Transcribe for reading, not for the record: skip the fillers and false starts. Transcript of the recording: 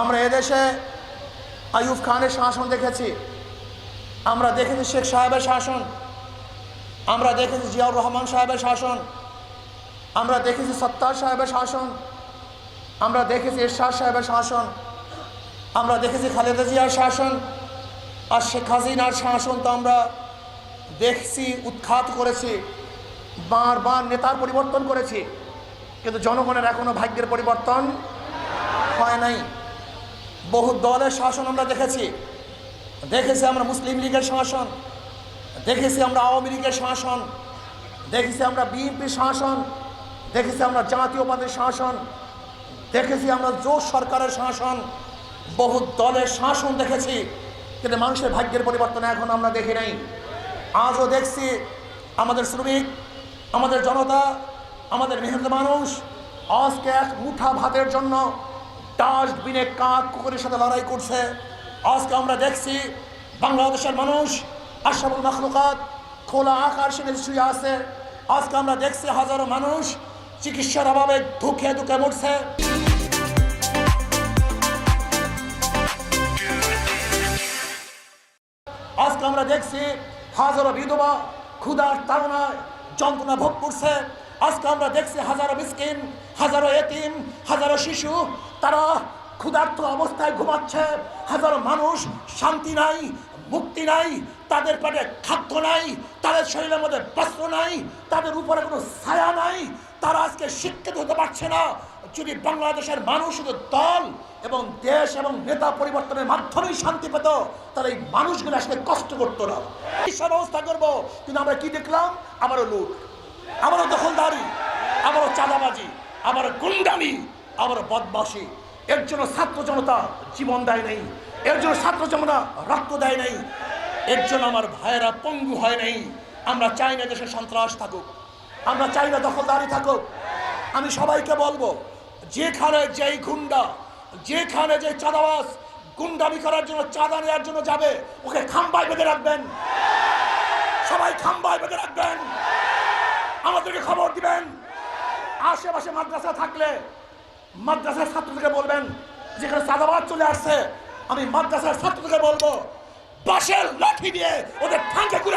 আমরা এদেশে আইয়ুব খানের শাসন দেখেছি, আমরা দেখেছি শেখ সাহেবের শাসন, আমরা দেখেছি জিয়াউর রহমান সাহেবের শাসন, আমরা দেখেছি সত্তার সাহেবের শাসন, আমরা দেখেছি এরশাদ সাহেবের শাসন, আমরা দেখেছি খালেদা জিয়ার শাসন, আর শেখ হাসিনার শাসন তো আমরা দেখছি, উৎখাত করেছি, বারবার নেতার পরিবর্তন করেছি, কিন্তু জনগণের এখনো ভাগ্যের পরিবর্তন হয় নাই। বহু দলের শাসন আমরা দেখেছি, দেখেছি আমরা মুসলিম লীগের শাসন, দেখেছি আমরা আওয়ামী লীগের শাসন, দেখেছি আমরা বিএনপির শাসন, দেখেছি আমরা জাতীয়বাদের শাসন, দেখেছি আমরা জোট সরকারের শাসন, বহু দলের শাসন দেখেছি, কিন্তু মানুষের ভাগ্যের পরিবর্তন এখন আমরা দেখি নাই। আজও দেখছি আমাদের শ্রমিক, আমাদের জনতা, আমাদের মেহনত মানুষ আজকে এক মুঠা ভাতের জন্য ডাস্টবিনে কাক কুকুরের সাথে লড়াই করছে। আজকে আমরা দেখছি বাংলাদেশের মানুষ আশরাফুল মাখলুকাত খোলা আকাশের নিচে শুয়ে আছে। আজকে আমরা দেখছি হাজারো মানুষ চিকিৎসার অভাবে ধুকে ধুকে মরছে। আজকে আমরা দেখছি হাজারো বিধবা ক্ষুধার তাড়নায় যন্ত্রণা ভোগ করছে। আজকে আমরা দেখছি হাজারো মিসকিন, হাজারো এতিম, হাজারো শিশু তারা ক্ষুধার্ত অবস্থায় ঘুমাচ্ছে। হাজারো মানুষ শান্তি নাই, মুক্তি নাই, তাদের পেটে খাদ্য নাই, তাদের শরীরের মধ্যে বস্ত্র নাই, তাদের উপরে কোনো ছায়া নাই, তারা আজকে শিক্ষিত হতে পারছে না। যদি বাংলাদেশের মানুষ শুধু দল এবং দেশ এবং নেতা পরিবর্তনের মাধ্যমেই শান্তি পেত, তাহলে এই মানুষগুলো আসলে কষ্ট করতো না। চিকিৎসার ব্যবস্থা করবো, কিন্তু আমরা কি দেখলাম? আবারও লুট, আবারও দখলদারি, আবারও চাঁদাবাজি, আবারও গুন্ডামি, আবারও বদমাশি। এর জন্য ছাত্র জনতা জীবন দেয় নাই, এর জন্য ছাত্র জনতা রক্ত দেয় নাই, এর জন্য আমার ভাইয়েরা পঙ্গু হয় নাই। আমরা চাই না দেশে সন্ত্রাস থাকুক, আমরা চাই না দখলদারি থাকুক। আমি সবাইকে বলবো, যেখানে যেই গুন্ডা, যেখানে যে চাঁদাবাজ গুন্ডামি করার জন্য, চাঁদা নেওয়ার জন্য যাবে, ওকে খাম্বায় বেঁধে রাখবেন, সবাই খাম্বায় বেঁধে রাখবেন, আমাদেরকে খবর দিবেন। আশেপাশে মাদ্রাসা থাকলে মাদ্রাসার ছাত্রদেরকে বলবেন, যেখানে চাঁদাবাজ চলে আসছে, আমি মাদ্রাসার ছাত্রদেরকে বলবো বাঁশের লাঠি দিয়ে ওদের ঠান্ডা করে